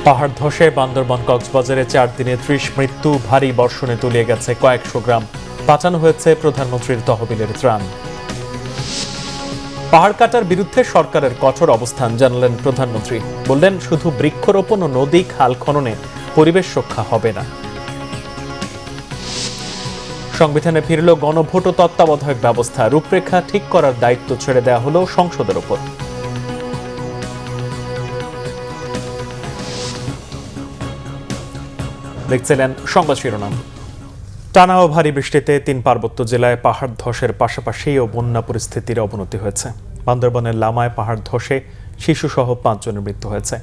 পাহাড় ধসে বান্দরবান কক্সবাজারে 4 দিনে 30 মৃত্যু, ভারী বর্ষণে তলিয়ে গেছে কয়েকশো গ্রাম। বাঁচানো হয়েছে প্রধানমন্ত্রীর তহবিলের ত্রাণ। পাহাড় কাটার বিরুদ্ধে সরকারের কঠোর অবস্থান জানালেন প্রধানমন্ত্রী। বললেন, শুধু বৃক্ষরোপণ ও নদী খাল খননে পরিবেশ রক্ষা হবে না। সংবিধানে ফিরল গণভোট ও তত্ত্বাবধায়ক ব্যবস্থা, রূপরেখা ঠিক করার দায়িত্ব ছেড়ে দেওয়া হলো সংসদের ওপর। দেখছিলেন সংবাদ শিরোনাম। টানা ও ভারী বৃষ্টিতে 3 পার্বত্য জেলায় পাহাড় ধসের পাশাপাশি ও বন্যা পরিস্থিতির অবনতি হয়েছে। বান্দরবানের লামায় পাহাড় ধসে শিশুসহ 5 জনের মৃত্যু হয়েছে।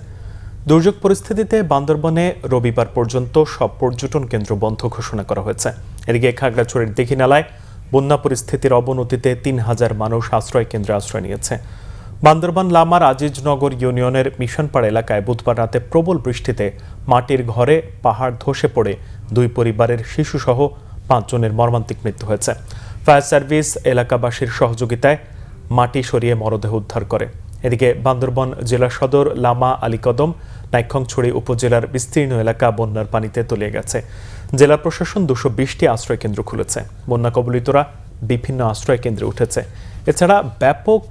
দুর্যোগ পরিস্থিতিতে বান্দরবানে রবিবার পর্যন্ত সব পর্যটন কেন্দ্র বন্ধ ঘোষণা করা হয়েছে। এদিকে খাগড়াছড়ির দীঘিনালায় বন্যা পরিস্থিতির অবনতিতে 3000 মানুষ আশ্রয় কেন্দ্রে আশ্রয় নিয়েছে। বান্দরবান লামার আজিজনগর ইউনিয়নের মিশনপাড়া এলাকায় বুধবার রাতে প্রবল বৃষ্টিতে মাটির ঘরে পাহাড় ধসে পড়ে 2 পরিবারের শিশুসহ 5 জনের মর্মান্তিক মৃত্যু হয়েছে। ফায়ার সার্ভিস এলাকাবাসীর সহযোগিতায় মাটি সরিয়ে মরদেহ উদ্ধার করে। এদিকে বান্দরবান জেলা সদর লামা আলীকদম নাইক্ষ্যংছড়ি উপজেলার বিস্তীর্ণ এলাকা বন্যার পানিতে তলিয়ে গেছে। জেলা প্রশাসন 220টি আশ্রয় কেন্দ্র খুলেছে। বন্যা কবলিতরা বিভিন্ন আশ্রয় কেন্দ্রে উঠেছে। এছাড়া ব্যাপক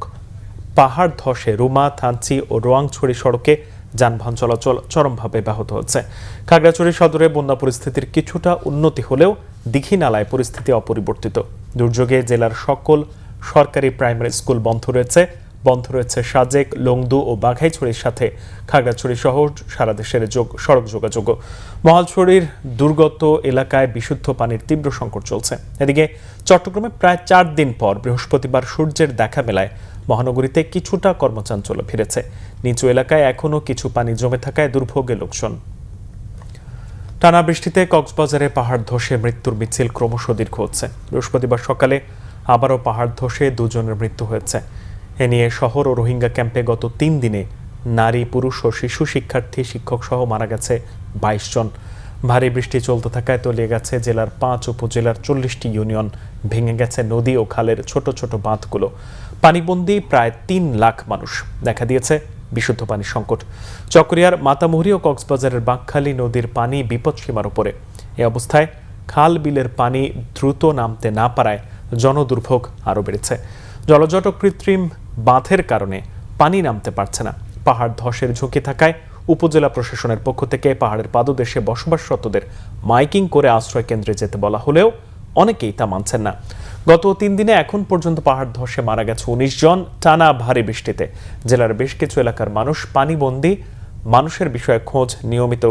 পাহাড় ধসে রুমা, থানচি ও রোয়াংছড়ি সড়কে যানবাহন চলাচল চরমভাবে ব্যাহত হচ্ছে। খাগড়াছড়ি সদরে বন্যা পরিস্থিতির কিছুটা উন্নতি হলেও দীঘিনালায় পরিস্থিতি অপরিবর্তিত। দুর্যোগে জেলার সকল সরকারি প্রাইমারি স্কুল বন্ধ রয়েছে সাজেক, লংদু ও বাঘাইছড়ির সাথে খাগড়াছড়ি সহ সারা দেশের সড়ক যোগাযোগ। মহালছড়ির দুর্গত এলাকায় বিশুদ্ধ পানির তীব্র সংকট চলছে। এদিকে চট্টগ্রামে প্রায় 4 দিন পর বৃহস্পতিবার সূর্যের দেখা মেলায় মহানগরীতে কিছুটা কর্মচাঞ্চল্য ফিরেছে। নিচু এলাকায় এখনও কিছু পানি জমে থাকায় দুর্ভোগে লোকজন। টানা বৃষ্টিতে কক্সবাজারে পাহাড় ধসে মৃত্যুর মিছিল ক্রমশ দীর্ঘ হচ্ছে। বৃহস্পতিবার সকালে আবারও পাহাড় ধসে 2 জনের মৃত্যু হয়েছে। এ নিয়ে শহর ও রোহিঙ্গা ক্যাম্পে গত 3 দিনে নারী, পুরুষ ও শিশু শিক্ষার্থী, শিক্ষক সহ মারা গেছে 22 জন। ভারী বৃষ্টি চলতে থাকায় তলিয়ে গেছে জেলার 5 উপজেলার 40টি ইউনিয়ন, ভেঙে গেছে নদী ও খালের ছোট ছোট বাঁধগুলো। পানিবন্দী প্রায় 3 লাখ মানুষ। দেখা দিয়েছে বিশুদ্ধ পানির সংকট। চকরিয়ার মাতামুহুরী ও কক্সবাজারের বাঁকখালী নদীর পানি বিপদসীমার উপরে। এ অবস্থায় খাল বিলের পানি দ্রুত নামতে না পারায় জনদুর্ভোগ আরও বেড়েছে। জলজট ও কৃত্রিম বাঁধের কারণে পানি নামতে পারছে না। পাহাড় ধসের ঝুঁকি থাকায় উপজেলা প্রশাসনের পক্ষ থেকে পাহাড়ের পাদদেশে বসবাসরতদের মাইকিং করে আশ্রয় কেন্দ্রে যেতে বলা হলেও অনেকেই তা মানছেন না। গত 3 দিনে এখন পর্যন্ত পাহাড় ধসে মারা গেছে 19 জন। টানা ভারী বৃষ্টিতে জেলার বেশ কিছু এলাকার মানুষ পানিবন্দী। মানুষের বিষয়ে খোঁজ নিয়মিত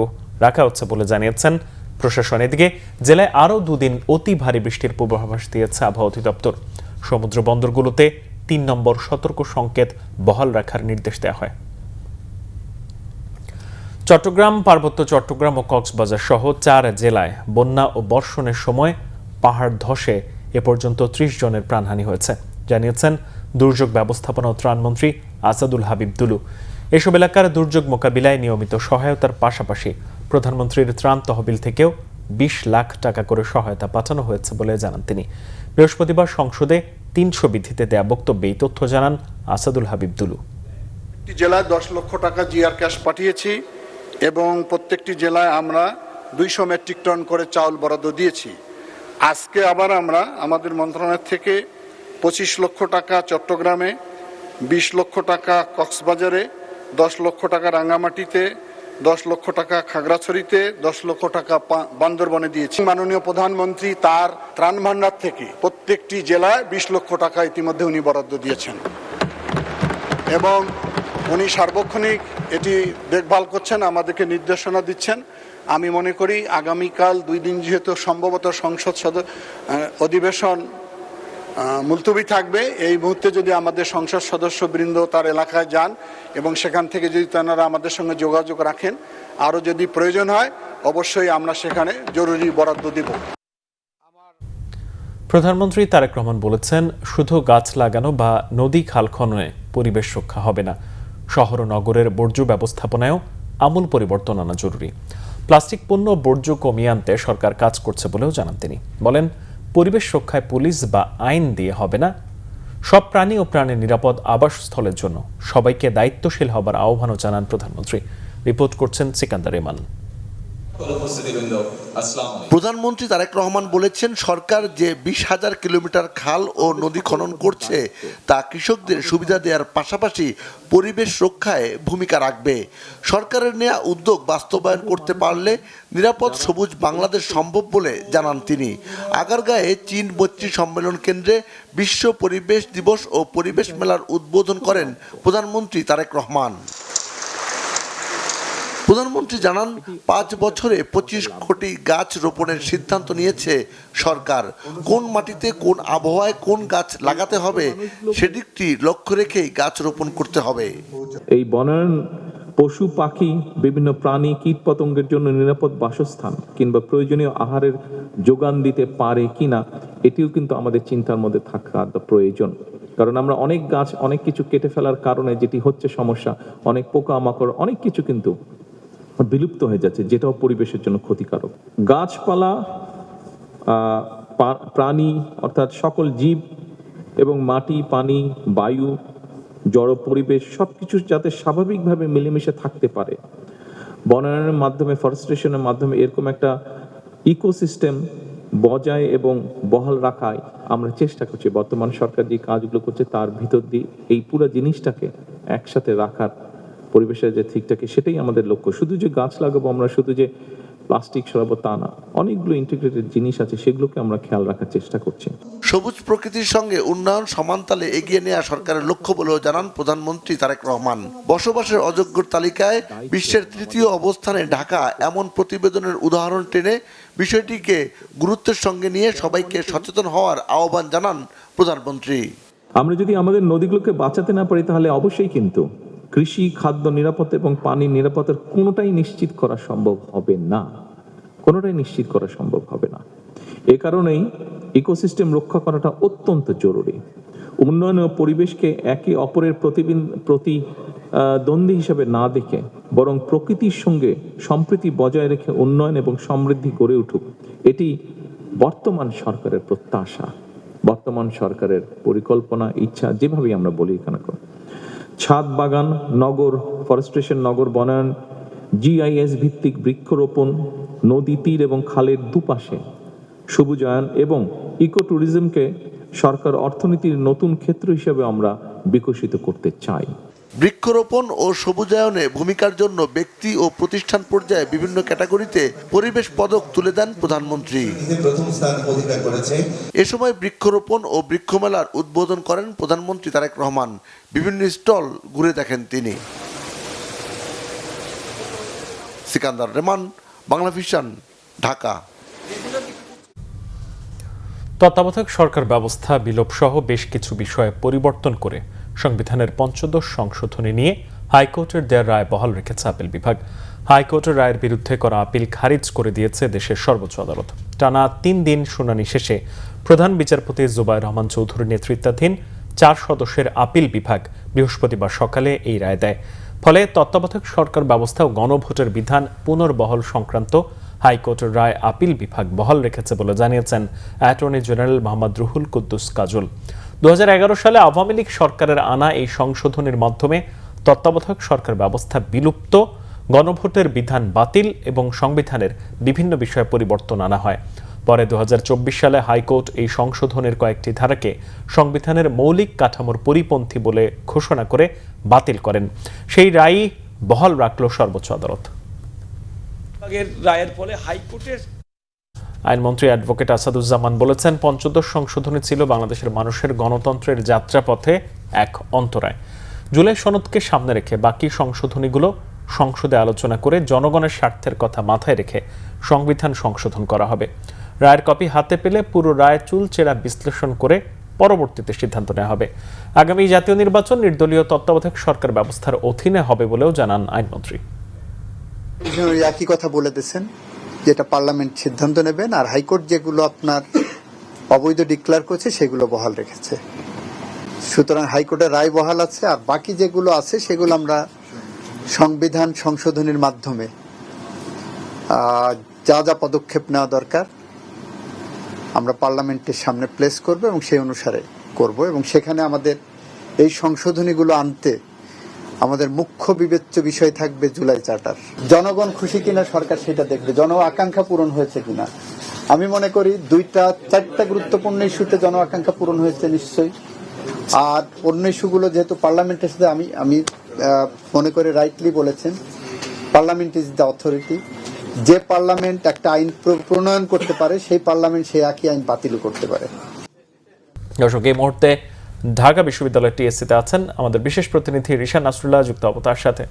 রাখা হচ্ছে বলে জানিয়েছেন প্রশাসন। এদিকে জেলায় আরও 2 দিন অতি ভারী বৃষ্টির পূর্বাভাস দিয়েছে আবহাওয়া অধিদপ্তর। সমুদ্র বন্দরগুলোতে 3 নম্বর সতর্ক সংকেত বহাল রাখার নির্দেশ দেওয়া হয়। চট্টগ্রাম, পার্বত্য চট্টগ্রাম ও কক্সবাজার সহ 4 জেলায় বন্যা ও বর্ষণের সময় পাহাড় ধসে এ পর্যন্ত 30 জনের প্রাণহানি হয়েছে, জানিয়েছেন দুর্যোগ ব্যবস্থাপনা ও ত্রাণমন্ত্রী আসাদুল হাবিব দুলু। এসব এলাকার দুর্যোগ মোকাবিলায় নিয়মিত সহায়তার পাশাপাশি প্রধানমন্ত্রীর ত্রাণ তহবিল থেকেও 20 লাখ টাকা করে সহায়তা পাঠানো হয়েছে বলে জানান তিনি। বৃহস্পতিবার সংসদে 300 বিধিতে দেয়া বক্তব্যে এই তথ্য জানান আসাদুল হাবিব দুলু। জেলায় 10 লক্ষ টাকা জিআর ক্যাশ পাঠিয়েছি এবং প্রত্যেকটি জেলায় আমরা 200 মেট্রিক টন করে চাউল বরাদ্দ দিয়েছি। আজকে আবার আমরা আমাদের মন্ত্রণালয় থেকে 25 লক্ষ টাকা চট্টগ্রামে, 20 লক্ষ টাকা কক্সবাজারে, 10 লক্ষ টাকা রাঙ্গামাটিতে, 10 লক্ষ টাকা খাগড়াছড়িতে, 10 লক্ষ টাকা বান্দরবনে দিয়েছি। মাননীয় প্রধানমন্ত্রী তার ত্রাণ ভান্ডার থেকে প্রত্যেকটি জেলায় 20 লক্ষ টাকা ইতিমধ্যে উনি বরাদ্দ দিয়েছেন এবং উনি সার্বক্ষণিক এটি দেখভাল করছেন, আমাদেরকে নির্দেশনা দিচ্ছেন। আমি মনে করি আগামীকাল 2 দিন যেহেতু সম্ভবত সংসদ অধিবেশন মুলতবি থাকবে, এই মুহূর্তে যদি আমাদের সংসদ সদস্যবৃন্দ তার এলাকায় যান এবং সেখান থেকে যদি তারা আমাদের সঙ্গে যোগাযোগ রাখেন, আরও যদি প্রয়োজন হয় অবশ্যই আমরা সেখানে জরুরি বরাদ্দ দিব। প্রধানমন্ত্রী তারেক রহমান বলেছেন, শুধু গাছ লাগানো বা নদী খাল খননে পরিবেশ রক্ষা হবে না, শহর ও নগরের বর্জ্য ব্যবস্থাপনায়ও আমূল পরিবর্তন আনা জরুরি। প্লাস্টিক পণ্য বর্জ্য কমিয়ে আনতে সরকার কাজ করছে বলেও জানান তিনি। বলেন, পরিবেশ রক্ষায় পুলিশ বা আইন দিয়ে হবে না, সব প্রাণী ও প্রাণীর নিরাপদ আবাসস্থলের জন্য সবাইকে দায়িত্বশীল হবার আহ্বানও জানান প্রধানমন্ত্রী। রিপোর্ট করছেন সিকান্দার ইমান। প্রধানমন্ত্রী তারেক রহমান বলেছেন, সরকার যে 20,000 কিলোমিটার খাল ও নদী খনন করছে তা কৃষকদের সুবিধা দেওয়ার পাশাপাশি পরিবেশ রক্ষায় ভূমিকা রাখবে। সরকারের নেওয়া উদ্যোগ বাস্তবায়ন করতে পারলে নিরাপদ সবুজ বাংলাদেশ সম্ভব বলে জানান তিনি। আগারগাঁয়ে চীন মৈত্রী সম্মেলন কেন্দ্রে বিশ্ব পরিবেশ দিবস ও পরিবেশ মেলার উদ্বোধন করেন প্রধানমন্ত্রী তারেক রহমান। প্রধানমন্ত্রী জানান, 5 বছরে 25 কোটি গাছ রোপণের সিদ্ধান্ত নিয়েছে সরকার। কোন মাটিতে কোন আবহাওয়ায় কোন গাছ লাগাতে হবে সেদিকটি লক্ষ্য রেখেই গাছ রোপণ করতে হবে। এই বনায়ন পশু পাখি বিভিন্ন প্রাণী কীট পতঙ্গের জন্য নিরাপদ বাসস্থান কিংবা প্রয়োজনীয় আহারের যোগান দিতে পারে কিনা এটিও কিন্তু আমাদের চিন্তার মধ্যে থাকা প্রয়োজন। কারণ আমরা অনেক গাছ অনেক কিছু কেটে ফেলার কারণে যেটি হচ্ছে সমস্যা, অনেক পোকামাকড় অনেক কিছু কিন্তু বিলুপ্ত হয়ে যাচ্ছে, যেটাও পরিবেশের জন্য ক্ষতিকারক। গাছপালা, প্রাণী অর্থাৎ সকল জীব এবং মাটি, পানি, বায়ু, জড় পরিবেশ সবকিছু যাতে স্বাভাবিকভাবে মিলেমিশে থাকতে পারে, বনায়নের মাধ্যমে, ফরেস্টেশনের মাধ্যমে এরকম একটা ইকোসিস্টেম বজায় এবং বহাল রাখায় আমরা চেষ্টা করছি। বর্তমান সরকার যে কাজগুলো করছে তার ভিতর দিয়ে এই পুরো জিনিসটাকে একসাথে রাখার, পরিবেশের যে ঠিকঠাক সেটাই আমাদের লক্ষ্য। শুধু যে গাছ লাগাবো আমরা, শুধু যে প্লাস্টিক সরাবো তা না, অনেকগুলো ইন্টিগ্রেটেড জিনিস আছে, সেগুলোকে আমরা খেয়াল রাখার চেষ্টা করছি। সবুজ প্রকৃতির সঙ্গে উন্নয়ন সমানতালে এগিয়ে নেওয়া সরকারের লক্ষ্য বলেও জানান প্রধানমন্ত্রী তারেক রহমান। বসবাসের অযোগ্যর তালিকায় বিশ্বের 3য় অবস্থানে ঢাকা এমন প্রতিবেদনের উদাহরণ টেনে বিষয়টিকে গুরুত্বের সঙ্গে নিয়ে সবাইকে সচেতন হওয়ার আহ্বান জানান প্রধানমন্ত্রী। আমরা যদি আমাদের নদীগুলোকে বাঁচাতে না পারি তাহলে অবশ্যই কিন্তু কৃষি, খাদ্য নিরাপত্তা এবং পানির নিরাপত্তার কোনোটাই নিশ্চিত করা সম্ভব হবে না, কোনোটাই নিশ্চিত করা সম্ভব হবে না। এ কারণেই ইকোসিস্টেম রক্ষা করাটা অত্যন্ত জরুরি। উন্নয়ন ও পরিবেশকে একে অপরের প্রতিদ্বন্দ্বী হিসেবে না দেখে বরং প্রকৃতির সঙ্গে সম্প্রীতি বজায় রেখে উন্নয়ন এবং সমৃদ্ধি গড়ে উঠুক, এটি বর্তমান সরকারের প্রত্যাশা, বর্তমান সরকারের পরিকল্পনা, ইচ্ছা, যেভাবেই আমরা বলি এখানে। ছাদ বাগান, নগর ফরেস্টেশন, নগর বনায়ন, GIS ভিত্তিক বৃক্ষরোপণ, নদী তীর এবং খালের দুপাশে সবুজায়ন এবং ইকো ট্যুরিজমকে সরকার অর্থনীতির নতুন ক্ষেত্র হিসেবে আমরা বিকশিত করতে চাই। বৃক্ষরোপণ ও সবুজায়নে ভূমিকার জন্য ব্যক্তি ও প্রতিষ্ঠান পর্যায়ে বিভিন্ন ক্যাটাগরিতে পরিবেশ পদক তুলে দেন প্রধানমন্ত্রী। এ সময় বৃক্ষরোপণ ও বৃক্ষমেলার উদ্বোধন করেন প্রধানমন্ত্রী তারেক রহমান। বিভিন্ন স্টল ঘুরে দেখেন তিনি। সিকান্দার রেমান, বাংলা ভিশন, ঢাকা। তত্ত্বাবধায়ক সরকার ব্যবস্থা বিলোপ সহ বেশ কিছু বিষয়ে পরিবর্তন করে সংবিধানের ৫৫ সংশোধনী নিয়ে হাইকোর্টের দেওয়া রায় বহাল রেখেছে আপিল বিভাগ। হাইকোর্টের রায়ের বিরুদ্ধে করা আপিল খারিজ করে দিয়েছে দেশের সর্বোচ্চ আদালত। টানা ৩ দিন শুনানি শেষে প্রধান বিচারপতি জুবায়ের রহমান চৌধুরীর নেতৃত্বাধীন 4 সদস্যের আপিল বিভাগ বৃহস্পতিবার সকালে এই রায় দেয়। ফলে তত্ত্বাবধায়ক সরকার ব্যবস্থা ও গণভোটের বিধান পুনর্বহাল সংক্রান্ত হাইকোর্টের রায় আপিল বিভাগ বহাল রেখেছে বলে জানিয়েছেন অ্যাটর্নি জেনারেল মোহাম্মদ রুহুল কুদ্দুস কাজল। 2011 সালে আওয়ামী লীগ সরকারের আনা এই সংশোধনীর মাধ্যমে তত্ত্বাবধায়ক সরকার ব্যবস্থা বিলুপ্ত, গণভোটের বিধান বাতিল এবং সংবিধানের বিভিন্ন বিষয়ে পরিবর্তন আনা হয়। পরে 2024 সালে হাইকোর্ট এই সংশোধনের কয়েকটি ধারাকে সংবিধানের মৌলিক কাঠামোর পরিপন্থী বলে ঘোষণা করে বাতিল করেন। সেই রায়ই বহাল রাখল সর্বোচ্চ আদালত। রায়ের ফলে হাইকোর্টের আইনমন্ত্রী অ্যাডভোকেট আসাদুজ্জামান বলেছেন, ৫৫ সংশোধনী ছিল বাংলাদেশের মানুষের গণতন্ত্রের যাত্রাপথে এক অন্তরায়। জুলাই সনদকে সামনে রেখে বাকি সংশোধনীগুলো সংসদে আলোচনা করে জনগণের স্বার্থের কথা মাথায় রেখে সংবিধান সংশোধন করা হবে। রায়ের কপি হাতে পেলে পুরো রায় চুলচেরা বিশ্লেষণ করে পরবর্তীতে সিদ্ধান্ত নেওয়া হবে। আগামী জাতীয় নির্বাচন নির্দলীয় তত্ত্বাবধায়ক সরকার ব্যবস্থার অধীনে হবে বলেও জানান আইনমন্ত্রী। একই কথা বলে দিয়েছেন, যেটা পার্লামেন্ট সিদ্ধান্ত নেবেন, আর হাইকোর্ট যেগুলো আপনার অবৈধ ডিক্লেয়ার করছে সেগুলো বহাল রেখেছে। সুতরাং হাইকোর্টের রায় বহাল আছে, আর বাকি যেগুলো আছে সেগুলো আমরা সংবিধান সংশোধনের মাধ্যমে যা যা পদক্ষেপ নেওয়া দরকার আমরা পার্লামেন্টের সামনে প্লেস করব এবং সেই অনুসারে করব, এবং সেখানে আমাদের এই সংশোধনীগুলো আনতে আমাদের মুখ্য বিবেচ্য বিষয় থাকবে জুলাই চার্টার। জনগণ খুশি কিনা সরকার সেটা দেখবে, জন আকাঙ্ক্ষা পূরণ হয়েছে কিনা। আমি মনে করি 2-4টা গুরুত্বপূর্ণ ইস্যুতে জন আকাঙ্ক্ষা পূরণ হয়েছে নিশ্চয়ই। আর অন্য ইস্যুগুলো যেহেতু পার্লামেন্টের সাথে আমি মনে করি রাইটলি বলেছেন, পার্লামেন্ট ইজ দ্য অথরিটি। যে পার্লামেন্ট একটা আইন প্রণয়ন করতে পারে সেই পার্লামেন্ট সেই একই আইন বাতিল করতে পারে। দর্শক, এই মুহূর্তে ঢাকা বিশ্ববিদ্যালয়ের টিএসসিতে আছেন আমাদের বিশেষ প্রতিনিধি রিশান নাসরুল্লাহ, যুক্ত হব তার সাথে।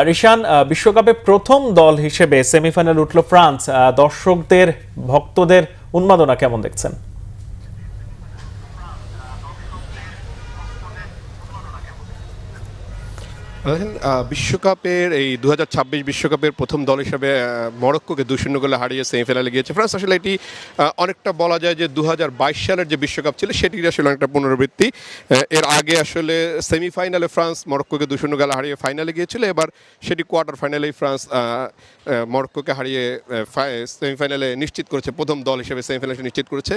রিশান, বিশ্বকাপে প্রথম দল হিসেবে সেমিফাইনাল উঠল ফ্রান্স। দর্শকদের, ভক্তদের উন্মাদনা কেমন দেখছেন? বিশ্বকাপের এই 2026 বিশ্বকাপের প্রথম দল হিসেবে মরক্কোকে 2-0 গোলে হারিয়ে সেমিফাইনালে গিয়েছে ফ্রান্স। আসলে এটি অনেকটা বলা যায় যে 2022 সালের যে বিশ্বকাপ ছিল সেটির আসলে অনেকটা পুনরাবৃত্তি। এর আগে আসলে সেমিফাইনালে ফ্রান্স মরক্কোকে 2-0 গোলে হারিয়ে ফাইনালে গিয়েছিল। এবার সেটি কোয়ার্টার ফাইনালেই ফ্রান্স মরক্কোকে হারিয়ে সেমিফাইনালে নিশ্চিত করেছে, প্রথম দল হিসেবে সেমিফাইনালে নিশ্চিত করেছে।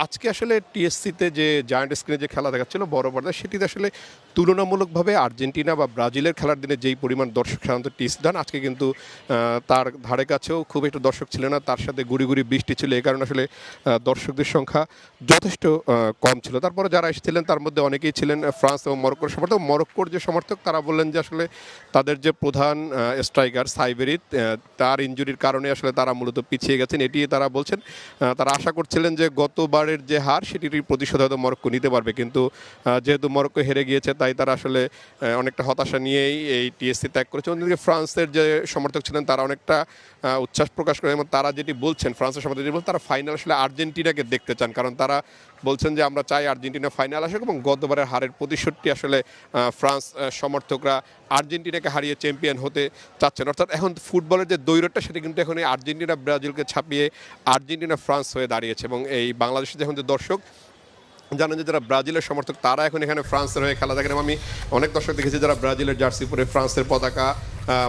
আজকে আসলে টিএসসিতে যে জায়ান্ট স্ক্রিনে যে খেলা দেখাচ্ছিল বড় পর্দায়, সেটিতে আসলে তুলনামূলকভাবে আর্জেন্টিনা বা ব্রাজিলের খেলার দিনে যেই পরিমাণ দর্শক সাধারণত টিস দেন, আজকে কিন্তু তার ধারে কাছেও খুব একটা দর্শক ছিল না। তার সাথে গুড়ি গুড়ি বৃষ্টি ছিল, এই কারণে আসলে দর্শকদের সংখ্যা যথেষ্ট কম ছিল। তারপরে যারা এসেছিলেন তার মধ্যে অনেকেই ছিলেন ফ্রান্স এবং মরক্কোর সমর্থক। মরক্কোর যে সমর্থক তারা বললেন যে আসলে তাদের যে প্রধান স্ট্রাইকার সাইবেরি, তার ইনজুরির কারণে আসলে তারা মূলত পিছিয়ে গেছেন, এটি তারা বলছেন। তারা আশা করছিলেন যে গতবারের যে হার সেটির প্রতিশোধ হয়তো মরক্কো নিতে পারবে, কিন্তু যেহেতু মরক্কো হেরে গিয়েছে তাই তারা আসলে অনেকটা হতাশা নিয়েই এই টিএসসি ত্যাগ করেছে। অন্যদিকে ফ্রান্সের যে সমর্থক ছিলেন তারা অনেকটা উচ্ছ্বাস প্রকাশ করেন এবং তারা যেটি বলছেন, ফ্রান্সের সমর্থক যেটি বলছেন, তারা ফাইনাল আসলে আর্জেন্টিনাকে দেখতে চান, কারণ তারা বলছেন যে আমরা চাই আর্জেন্টিনা ফাইনাল আসুক এবং গতবারের হারের প্রতিশোধটি আসলে ফ্রান্স সমর্থকরা আর্জেন্টিনাকে হারিয়ে চ্যাম্পিয়ন হতে চাচ্ছেন। অর্থাৎ এখন ফুটবলের যে দৈরথটা সেটা কিন্তু এখন এই আর্জেন্টিনা ব্রাজিলকে ছাপিয়ে আর্জেন্টিনা ফ্রান্স হয়ে দাঁড়িয়েছে। এবং এই বাংলাদেশের যখন যে দর্শক জানেন যে যারা ব্রাজিলের সমর্থক তারা এখন এখানে ফ্রান্সের হয়ে খেলা দেখেন। আমি অনেক দর্শক দেখেছি যারা ব্রাজিলের জার্সি পরে ফ্রান্সের পতাকা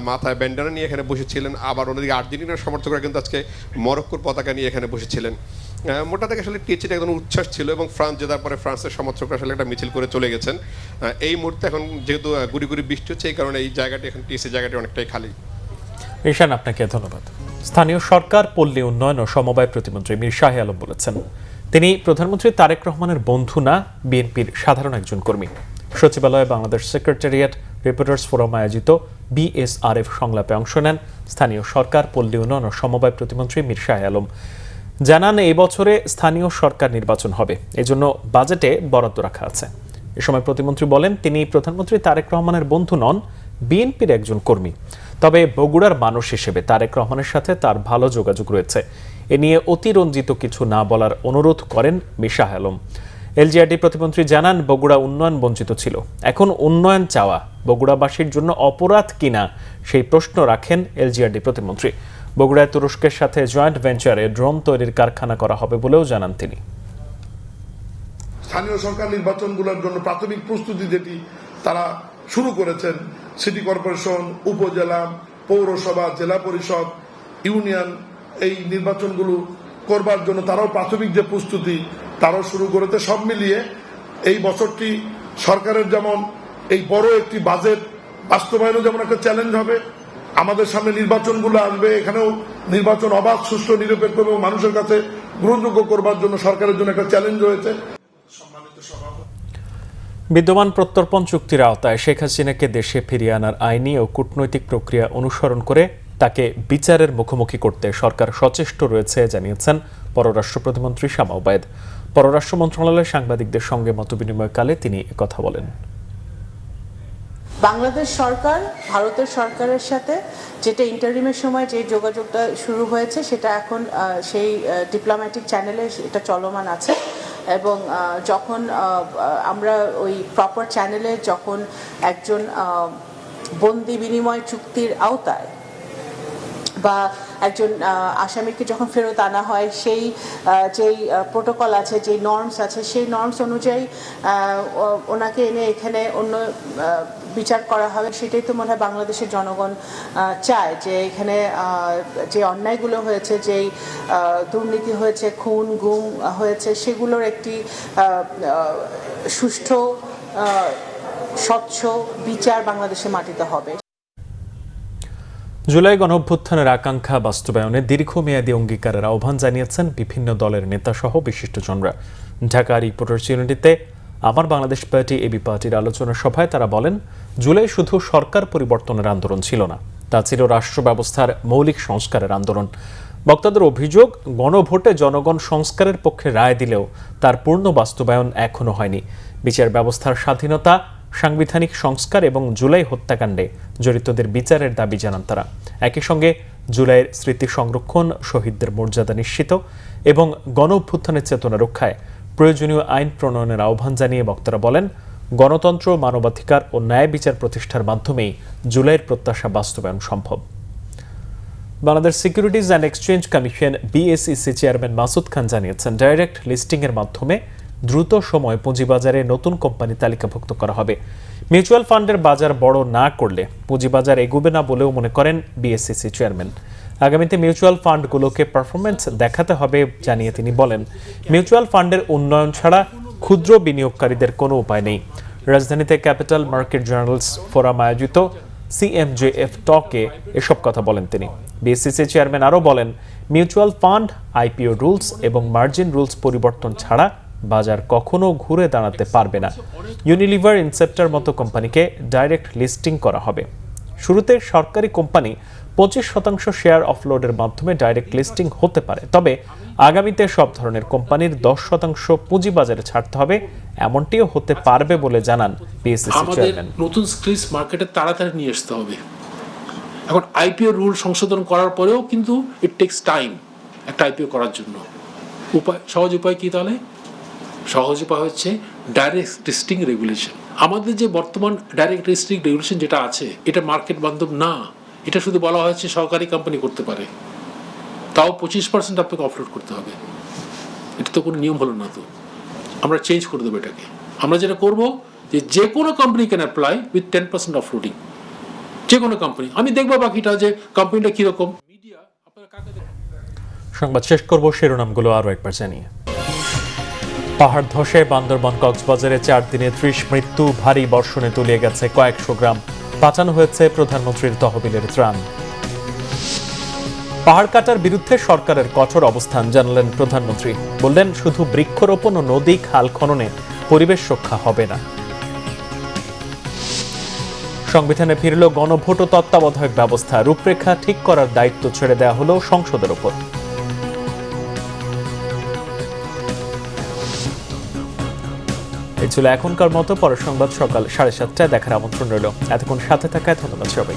মাথায় ব্যান্ডানা নিয়ে এখানে বসেছিলেন। আবার অন্যদিকে আর্জেন্টিনার সমর্থকরা কিন্তু আজকে মরক্কোর পতাকা নিয়ে এখানে বসেছিলেন। মোটা থেকে আসলে টিএসসিটা একদম উচ্ছ্বাস ছিল এবং ফ্রান্স জেতার পরে ফ্রান্সের সমর্থকরা আসলে একটা মিছিল করে চলে গেছেন। এই মুহূর্তে এখন যেহেতু গুড়ি গুড়ি বৃষ্টি হচ্ছে এই কারণে এই জায়গাটি এখন টিএসসি জায়গাটি অনেকটাই খালি। রিশান, আপনাকে ধন্যবাদ। স্থানীয় সরকার, পল্লী উন্নয়ন ও সমবায় প্রতিমন্ত্রী মীর শাহ আলম বলেছেন তিনি প্রধানমন্ত্রী তারেক রহমানের বন্ধু না, বিএনপির সাধারণ একজন কর্মী। সচিবালয়ে বাংলাদেশ সেক্রেটারিয়েট রিপোর্টার্স ফোরাম আয়োজিত বিএসআরএফ সংলাপে অংশ নেন স্থানীয় সরকার, পল্লী উন্নয়ন ও সমবায় প্রতিমন্ত্রী মীর শাহ আলম। জানান, এই বছরে স্থানীয় সরকার নির্বাচন হবে, এজন্য বাজেটে বরাদ্দ রাখা আছে। এ সময় প্রতিমন্ত্রী বলেন তিনি প্রধানমন্ত্রী তারেক রহমানের বন্ধু নন, বিএনপির একজন কর্মী। তবে বগুড়ার মানুষ হিসেবে তারেক রহমানের সাথে তার ভালো যোগাযোগ রয়েছে। এ নিয়ে অতিরঞ্জিত কিছু না বলার অনুরোধ করেন মীর শাহ আলম। এলজিআরডি প্রতিমন্ত্রী জানান, বগুড়া উন্নয়ন বঞ্চিত ছিল, এখন উন্নয়ন চাওয়া বগুড়াবাসীর জন্য অপরাধ কিনা সেই প্রশ্ন রাখেন এলজিআরডি প্রতিমন্ত্রী। বগুড়ায় তুরস্কের সাথে জয়েন্ট ভেঞ্চারে ড্রোন তৈরির কারখানা করা হবে বলেও জানান তিনি। স্থানীয় সরকার নির্বাচনগুলোর জন্য প্রাথমিক প্রস্তুতি যেটি তারা শুরু করেছেন, সিটি কর্পোরেশন, উপজেলা, পৌরসভা, জেলা পরিষদ, ইউনিয়ন, এই নির্বাচনগুলো করবার জন্য তারাও প্রাথমিক যে প্রস্তুতি তারাও শুরু করেছে। সব মিলিয়ে এই বছরটি সরকারের যেমন এই বড় একটি বাজেট বাস্তবায়নও যেমন একটা চ্যালেঞ্জ হবে, আমাদের সামনে নির্বাচনগুলো আসবে, এখানেও নির্বাচন অবাধ, সুষ্ঠু, নিরপেক্ষ এবং মানুষের কাছে গ্রহণযোগ্য করবার জন্য সরকারের জন্য একটা চ্যালেঞ্জ রয়েছে। বিদ্যমান প্রত্যর্পণ চুক্তির আওতায় শেখ হাসিনাকে দেশে ফিরিয়ে আনার আইনি ও কূটনৈতিক প্রক্রিয়া অনুসরণ করে তাকে বিচারের মুখোমুখি করতে সরকার সচেষ্ট রয়েছে জানিয়েছেন পররাষ্ট্র প্রতিমন্ত্রী শামা ওবায়েদ। পররাষ্ট্র মন্ত্রণালয়ের সাংবাদিকদের সঙ্গে মতবিনিময়কালে তিনি একথা বলেন। বাংলাদেশ সরকার ভারতের সরকারের সাথে যেটা ইন্টারিমের সময় যে যোগাযোগটা শুরু হয়েছে সেটা এখন সেই ডিপ্লোম্যাটিক চ্যানেলে এটা চলমান আছে এবং যখন আমরা ওই প্রপার চ্যানেলে যখন একজন বন্দি বিনিময় চুক্তির আওতায় বা একজন আসামিকে যখন ফেরত আনা হয় সেই যেই প্রোটোকল আছে, যেই নর্মস আছে, সেই নর্মস অনুযায়ী ওনাকে এনে এখানে অন্য বিচার করা হবে। সেটাই তো মনে হয় বাংলাদেশের জনগণ চায়, যে এখানে যে অন্যায়গুলো হয়েছে, যেই দুর্নীতি হয়েছে, খুন গুম হয়েছে, সেগুলোর একটি সুষ্ঠু স্বচ্ছ বিচার বাংলাদেশের মাটিতে হবে। জুলাই গণঅভ্যুত্থানের আকাঙ্ক্ষা বাস্তবায়নে দীর্ঘমেয়াদী অঙ্গীকারের আহ্বান জানিয়েছেন বিভিন্ন দলের নেতাসহ বিশিষ্টজনরা। ঢাকা রিপোর্টার্স ইউনিটিতে আমার বাংলাদেশ পার্টি এবি পার্টির আলোচনা সভায় তারা বলেন, জুলাই শুধু সরকার পরিবর্তনের আন্দোলন ছিল না, তা ছিল রাষ্ট্র ব্যবস্থার মৌলিক সংস্কারের আন্দোলন। বক্তাদের অভিযোগ, গণভোটে জনগণ সংস্কারের পক্ষে রায় দিলেও তার পূর্ণ বাস্তবায়ন এখনো হয়নি। বিচার ব্যবস্থার স্বাধীনতা, সাংবিধানিক সংস্কার এবং জুলাই হত্যাকাণ্ডে জড়িতদের বিচারের দাবি জানান তারা। একই সঙ্গে জুলাইয়ের স্মৃতি সংরক্ষণ, শহীদদের মর্যাদা নিশ্চিত এবং গণঅভ্যুত্থানের চেতনা রক্ষায় প্রয়োজনীয় আইন প্রণয়নের আহ্বান জানিয়ে বক্তারা বলেন, গণতন্ত্র, মানবাধিকার ও ন্যায় বিচার প্রতিষ্ঠার মাধ্যমেই জুলাইয়ের প্রত্যাশা বাস্তবায়ন সম্ভব। Bangladesh Securities and Exchange Commission BSEC chairman Masud Khan জানিয়েছেন, ডাইরেক্ট লিস্টিংয়ের মাধ্যমে দ্রুত সময় পুঁজিবাজারে নতুন কোম্পানি তালিকাভুক্ত করা হবে। মিউচুয়াল ফান্ডের বাজার বড় না করলে পুঁজিবাজার এগোবে না বলেও মনে করেন বিএসইসি চেয়ারম্যান। আগামীতে মিউচুয়াল ফান্ডগুলোকে পারফরমেন্স দেখাতে হবে জানিয়ে তিনি বলেন, মিউচুয়াল ফান্ডের উন্নয়ন ছাড়া ক্ষুদ্র বিনিয়োগকারীদের কোনো উপায় নেই। রাজধানীতে ক্যাপিটাল মার্কেট জার্নালস ফোরাম আয়োজিত CMJF টকে এসব কথা বলেন তিনি। বিএসইসি চেয়ারম্যান আরও বলেন, মিউচুয়াল ফান্ড, আইপিও রুলস এবং মার্জিন রুলস পরিবর্তন ছাড়া বাজার কখনো ঘুরে দাঁড়াতে পারবে না। ইউনিলিভার, ইনসেপ্টার মতো কোম্পানিকে ডাইরেক্ট লিস্টিং করা হবে। শুরুতে সরকারি কোম্পানি 25% শেয়ার অফলোডের মাধ্যমে ডাইরেক্ট লিস্টিং হতে পারে, তবে আগামীতে সব ধরনের কোম্পানির 10% পুঁজিবাজারে ছাড়তে হবে, এমনটিও হতে পারবে বলে জানান বিএসইসি চেয়ারম্যান। নতুন স্কিলস মার্কেটে তাড়াতাড়ি নিয়ে আসতে হবে। এখন আইপিও রুল সংশোধন করার পরেও কিন্তু ইট টেকস টাইম একটা আইপিও করার জন্য। সহজ উপায় কি তাহলে? সহজ উপায় হচ্ছে ডাইরেক্ট লিস্টিং রেগুলেশন। আমাদের যে বর্তমান ডাইরেক্ট লিস্টিং রেগুলেশন যেটা আছে, এটা মার্কেট বান্ধব না। এটা শুধু বলা হয়েছে সরকারি কোম্পানি করতে পারে, তাও 25% আপনাকে অফলোড করতে হবে। এটা তো কোনো নিয়ম হলো না। তো আমরা চেঞ্জ করে দেবো এটাকে। আমরা যেটা করব, যে কোনো company can apply with 10% offloading, যে কোনো কোম্পানি। আমি দেখবো বাকিটা যে কোম্পানিটা কিরকম। মিডিয়া আপনারা কাকে সংবাদ শেষ করব শিরোনামগুলো আরও একবার জানিয়ে। পাহাড় ধসে বান্দরবান কক্সবাজারে 4 দিনে 30 মৃত্যু, ভারী বর্ষণে তলিয়ে গেছে কয়েকশো গ্রাম, পাঠানো হয়েছে প্রধানমন্ত্রীর তহবিলের ত্রাণ। পাহাড় কাটার বিরুদ্ধে সরকারের কঠোর অবস্থান জানালেন প্রধানমন্ত্রী, বললেন শুধু বৃক্ষরোপণ ও নদী খাল খননে পরিবেশ রক্ষা হবে না। সংবিধানে ফিরল গণভোট ও তত্ত্বাবধায়ক ব্যবস্থা, রূপরেখা ঠিক করার দায়িত্ব ছেড়ে দেওয়া হলো সংসদের ওপর। এই ছিল এখনকার মতো। পরের সংবাদ সকাল 7:30টায় দেখার আমন্ত্রণ রইল। এতক্ষণ সাথে থাকায় ধন্যবাদ সবাই।